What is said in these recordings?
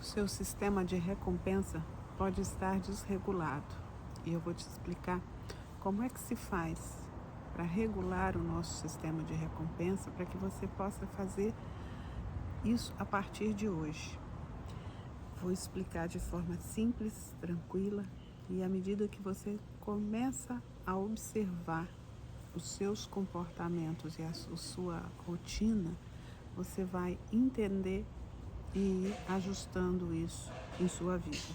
O seu sistema de recompensa pode estar desregulado e eu vou te explicar como é que se faz para regular o nosso sistema de recompensa para que você possa fazer isso a partir de hoje. Vou explicar de forma simples, tranquila e à medida que você começa a observar os seus comportamentos e a sua rotina, você vai entender e ir ajustando isso em sua vida.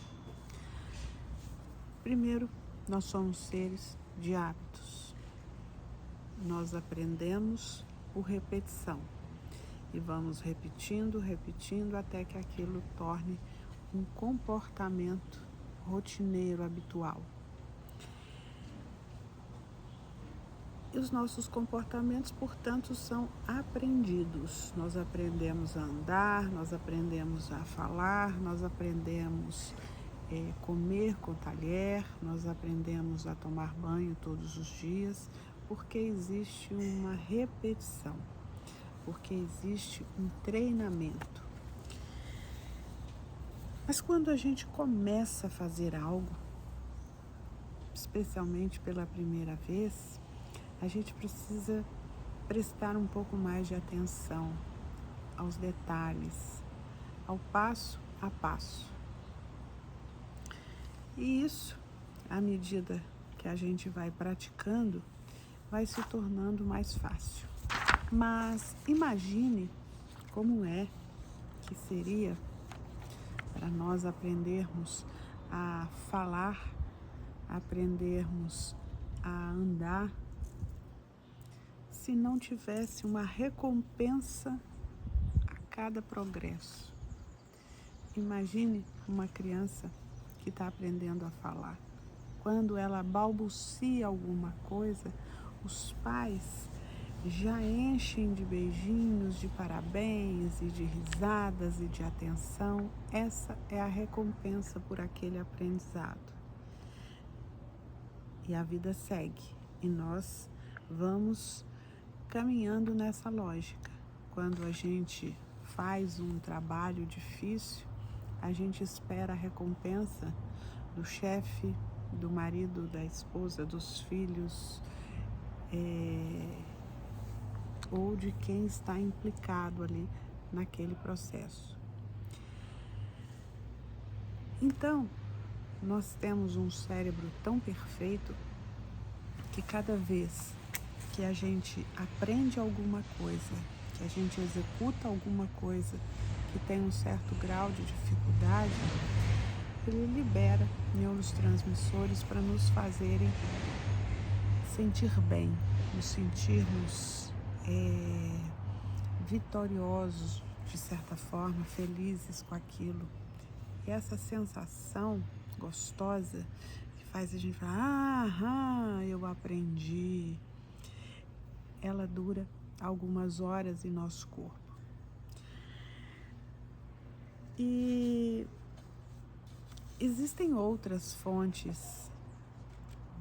Primeiro, nós somos seres de hábitos. Nós aprendemos por repetição e vamos repetindo até que aquilo torne um comportamento rotineiro, habitual. E os nossos comportamentos, portanto, são aprendidos. Nós aprendemos a andar, nós aprendemos a falar, nós aprendemos comer com talher, nós aprendemos a tomar banho todos os dias, porque existe uma repetição, porque existe um treinamento. Mas quando a gente começa a fazer algo, especialmente pela primeira vez, a gente precisa prestar um pouco mais de atenção aos detalhes, ao passo a passo. E isso, à medida que a gente vai praticando, vai se tornando mais fácil. Mas imagine como é que seria para nós aprendermos a falar, aprendermos a andar, se não tivesse uma recompensa a cada progresso. Imagine uma criança que está aprendendo a falar. Quando ela balbucia alguma coisa, os pais já enchem de beijinhos, de parabéns e de risadas e de atenção. Essa é a recompensa por aquele aprendizado. E a vida segue. E nós vamos caminhando nessa lógica. Quando a gente faz um trabalho difícil, a gente espera a recompensa do chefe, do marido, da esposa, dos filhos, ou de quem está implicado ali naquele processo. Então, nós temos um cérebro tão perfeito que cada vez que a gente aprende alguma coisa, que a gente executa alguma coisa que tem um certo grau de dificuldade, ele libera neurotransmissores para nos fazerem sentir bem, nos sentirmos vitoriosos, de certa forma, felizes com aquilo. E essa sensação gostosa que faz a gente falar, eu aprendi, ela dura algumas horas em nosso corpo. E existem outras fontes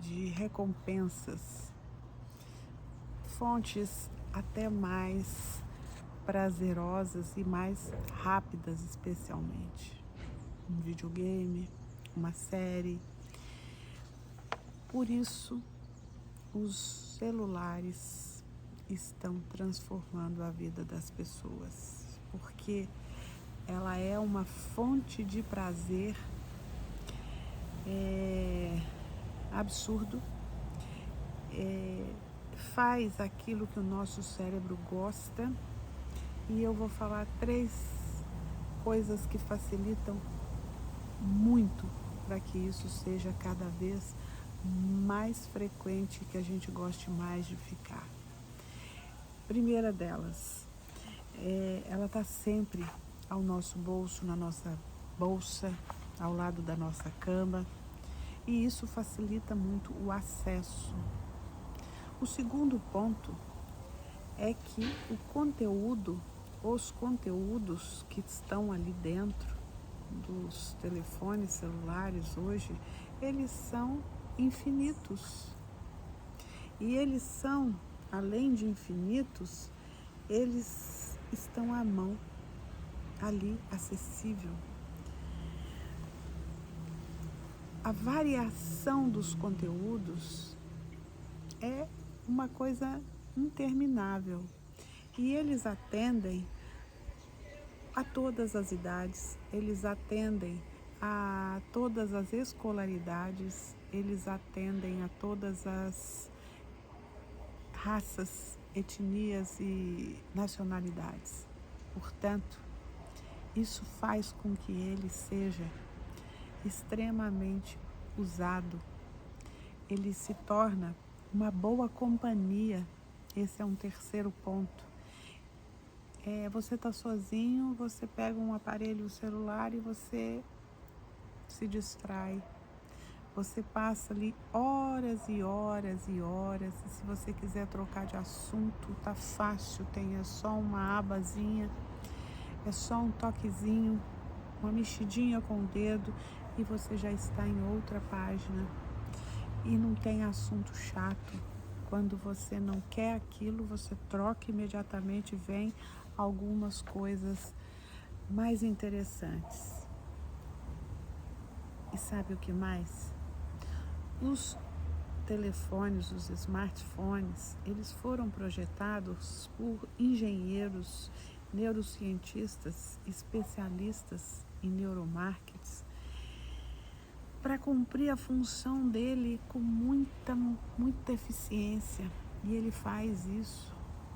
de recompensas, fontes até mais prazerosas e mais rápidas, especialmente. Um videogame, uma série. Por isso, os celulares estão transformando a vida das pessoas, porque ela é uma fonte de prazer absurdo, faz aquilo que o nosso cérebro gosta, e eu vou falar 3 coisas que facilitam muito para que isso seja cada vez mais frequente, que a gente goste mais de ficar. Primeira delas, ela está sempre ao nosso bolso, na nossa bolsa, ao lado da nossa cama, e isso facilita muito o acesso. O segundo ponto é que os conteúdos que estão ali dentro dos telefones celulares hoje, eles são infinitos. E eles são, além de infinitos, eles estão à mão, ali, acessível. a variação dos conteúdos é uma coisa interminável e eles atendem a todas as idades, eles atendem a todas as escolaridades, eles atendem a todas as raças, etnias e nacionalidades. Portanto, isso faz com que ele seja extremamente usado. Ele se torna uma boa companhia. Esse é um terceiro ponto. Você está sozinho, você pega um aparelho celular e você se distrai. Você passa ali horas e horas e horas. E se você quiser trocar de assunto, tá fácil. Tem só uma abazinha, é só um toquezinho, uma mexidinha com o dedo e você já está em outra página. E não tem assunto chato. Quando você não quer aquilo, você troca imediatamente e vem algumas coisas mais interessantes. E sabe o que mais? Os telefones, os smartphones, eles foram projetados por engenheiros, neurocientistas, especialistas em neuromarketing para cumprir a função dele com muita eficiência. E ele faz isso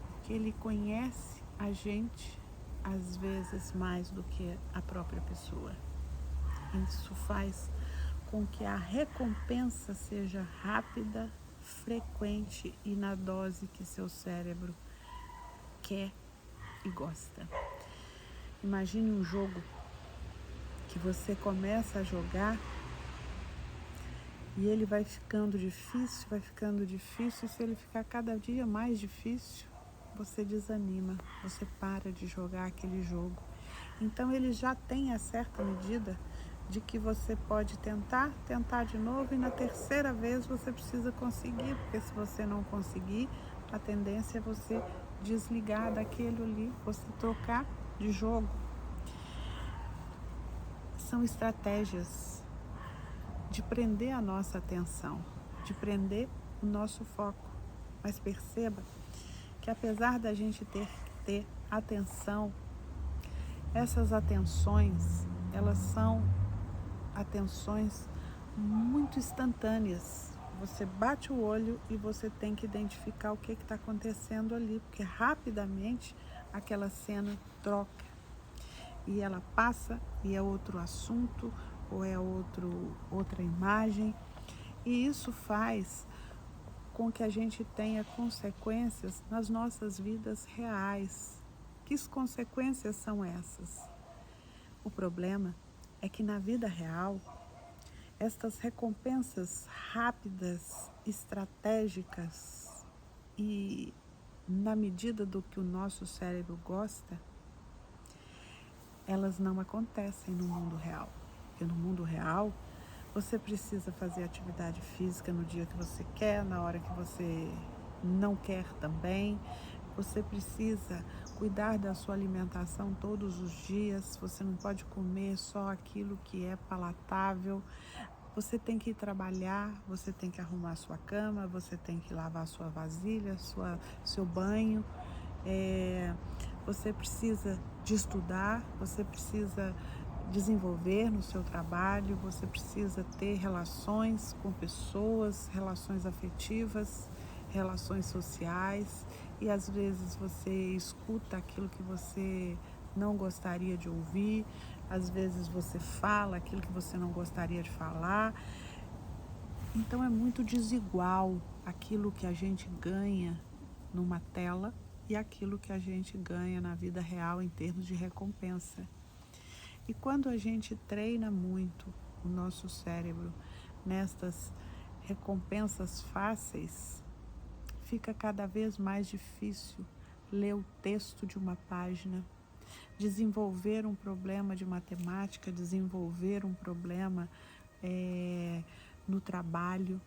porque ele conhece a gente às vezes mais do que a própria pessoa. Isso faz com que a recompensa seja rápida, frequente e na dose que seu cérebro quer e gosta. Imagine um jogo que você começa a jogar e ele vai ficando difícil, e se ele ficar cada dia mais difícil, você desanima, você para de jogar aquele jogo. Então ele já tem a certa medida de que você pode tentar de novo e na terceira vez você precisa conseguir, porque se você não conseguir, a tendência é você desligar daquele ali, você trocar de jogo. São estratégias de prender a nossa atenção, de prender o nosso foco. Mas perceba que apesar da gente ter que ter atenção, essas atenções, elas são atenções muito instantâneas. Você bate o olho e você tem que identificar o que está acontecendo ali, porque rapidamente aquela cena troca e ela passa e é outro assunto ou é outra imagem, e isso faz com que a gente tenha consequências nas nossas vidas reais. Que consequências são essas? O problema é que na vida real, estas recompensas rápidas, estratégicas e na medida do que o nosso cérebro gosta, elas não acontecem no mundo real. Porque no mundo real, você precisa fazer atividade física no dia que você quer, na hora que você não quer também. Você precisa cuidar da sua alimentação todos os dias. Você não pode comer só aquilo que é palatável. Você tem que ir trabalhar, você tem que arrumar sua cama, você tem que lavar sua vasilha, seu banho. Você precisa de estudar, você precisa desenvolver no seu trabalho, você precisa ter relações com pessoas, relações afetivas, relações sociais, e às vezes você escuta aquilo que você não gostaria de ouvir, às vezes você fala aquilo que você não gostaria de falar. Então é muito desigual aquilo que a gente ganha numa tela e aquilo que a gente ganha na vida real em termos de recompensa. E quando a gente treina muito o nosso cérebro nestas recompensas fáceis, fica cada vez mais difícil ler o texto de uma página, desenvolver um problema de matemática, desenvolver um problema no trabalho,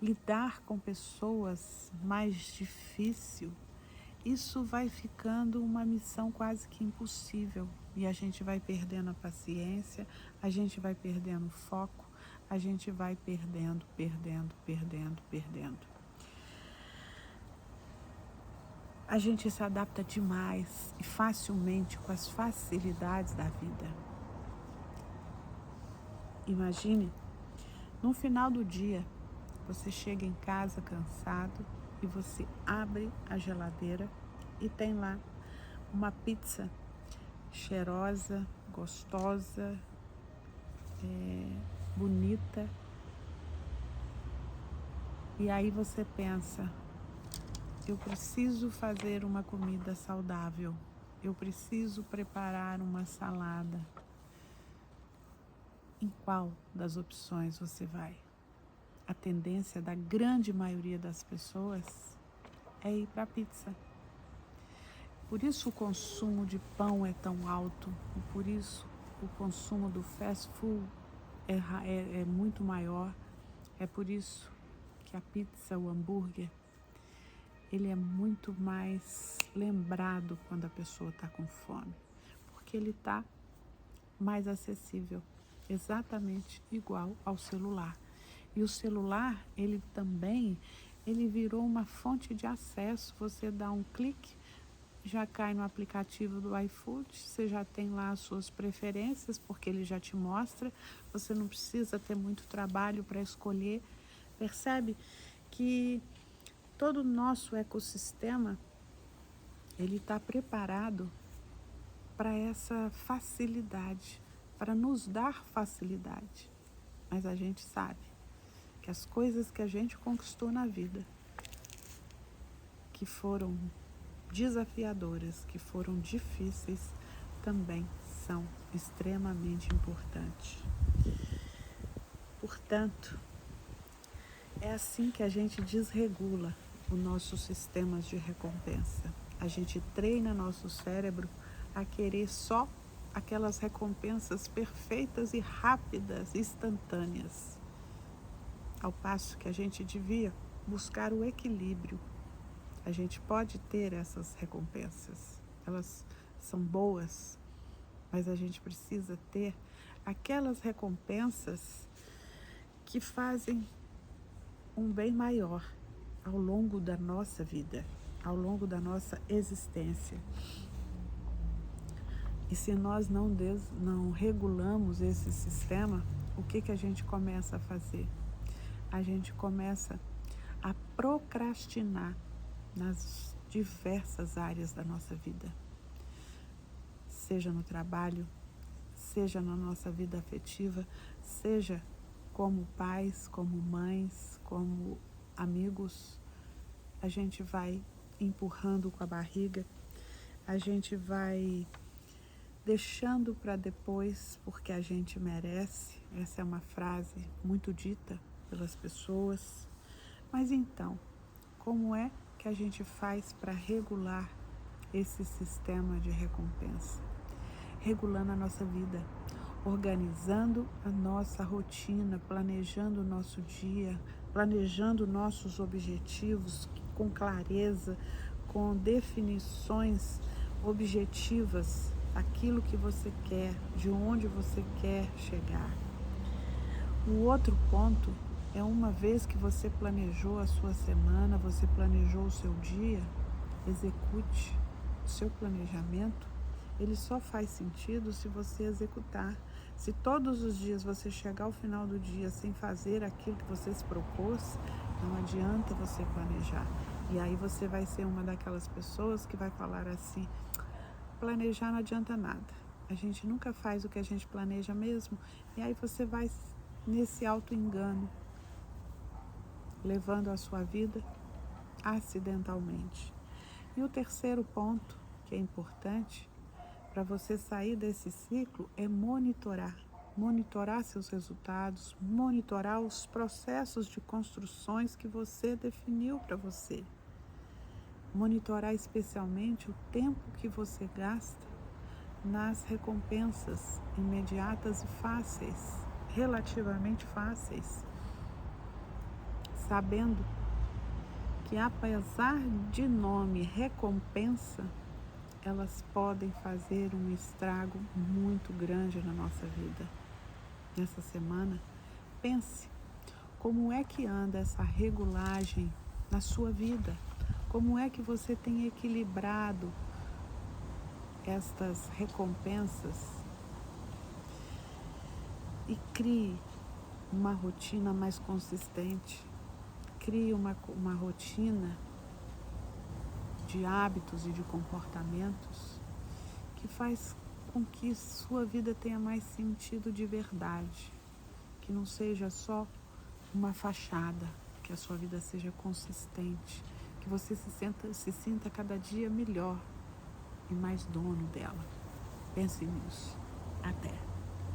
lidar com pessoas mais difícil. Isso vai ficando uma missão quase que impossível e a gente vai perdendo a paciência, a gente vai perdendo o foco, a gente vai perdendo, perdendo, perdendo, perdendo. A gente se adapta demais e facilmente com as facilidades da vida. Imagine, no final do dia, você chega em casa cansado e você abre a geladeira e tem lá uma pizza cheirosa, gostosa, bonita. E aí você pensa, eu preciso fazer uma comida saudável, eu preciso preparar uma salada. Em qual das opções você vai? A tendência da grande maioria das pessoas é ir para a pizza. Por isso o consumo de pão é tão alto, e por isso o consumo do fast food é muito maior. É por isso que a pizza, o hambúrguer, ele é muito mais lembrado quando a pessoa está com fome, porque ele está mais acessível, exatamente igual ao celular. E o celular, ele virou uma fonte de acesso. Você dá um clique, já cai no aplicativo do iFood, você já tem lá as suas preferências, porque ele já te mostra, você não precisa ter muito trabalho para escolher. Percebe que todo o nosso ecossistema, ele está preparado para essa facilidade, para nos dar facilidade. Mas a gente sabe que as coisas que a gente conquistou na vida, que foram desafiadoras, que foram difíceis, também são extremamente importantes. Portanto, é assim que a gente desregula os nossos sistemas de recompensa. A gente treina nosso cérebro a querer só aquelas recompensas perfeitas e rápidas, instantâneas. Ao passo que a gente devia buscar o equilíbrio. A gente pode ter essas recompensas, elas são boas, mas a gente precisa ter aquelas recompensas que fazem um bem maior ao longo da nossa vida, ao longo da nossa existência. E se nós não regulamos esse sistema, o que a gente começa a fazer? A gente começa a procrastinar nas diversas áreas da nossa vida, seja no trabalho, seja na nossa vida afetiva, seja como pais, como mães, como amigos. A gente vai empurrando com a barriga, a gente vai deixando para depois porque a gente merece. Essa é uma frase muito dita pelas pessoas. Mas então, como é que a gente faz para regular esse sistema de recompensa? Regulando a nossa vida, organizando a nossa rotina, planejando o nosso dia, planejando nossos objetivos com clareza, com definições objetivas, aquilo que você quer, de onde você quer chegar. O outro ponto é, uma vez que você planejou a sua semana, você planejou o seu dia, execute o seu planejamento. Ele só faz sentido se você executar. Se todos os dias você chegar ao final do dia sem fazer aquilo que você se propôs, não adianta você planejar. E aí você vai ser uma daquelas pessoas que vai falar assim, planejar não adianta nada. A gente nunca faz o que a gente planeja mesmo. E aí você vai nesse auto-engano, levando a sua vida acidentalmente. E o terceiro ponto, que é importante para você sair desse ciclo, é monitorar. Monitorar seus resultados, monitorar os processos de construções que você definiu para você. Monitorar especialmente o tempo que você gasta nas recompensas imediatas e fáceis, relativamente fáceis, sabendo que apesar de nome recompensa, elas podem fazer um estrago muito grande na nossa vida. Nessa semana, Pense como é que anda essa regulagem na sua vida. Como é que você tem equilibrado estas recompensas e crie uma rotina mais consistente. Crie uma rotina de hábitos e de comportamentos que faz com que sua vida tenha mais sentido de verdade, que não seja só uma fachada, que a sua vida seja consistente, que você se sinta cada dia melhor e mais dono dela. Pense nisso. Até!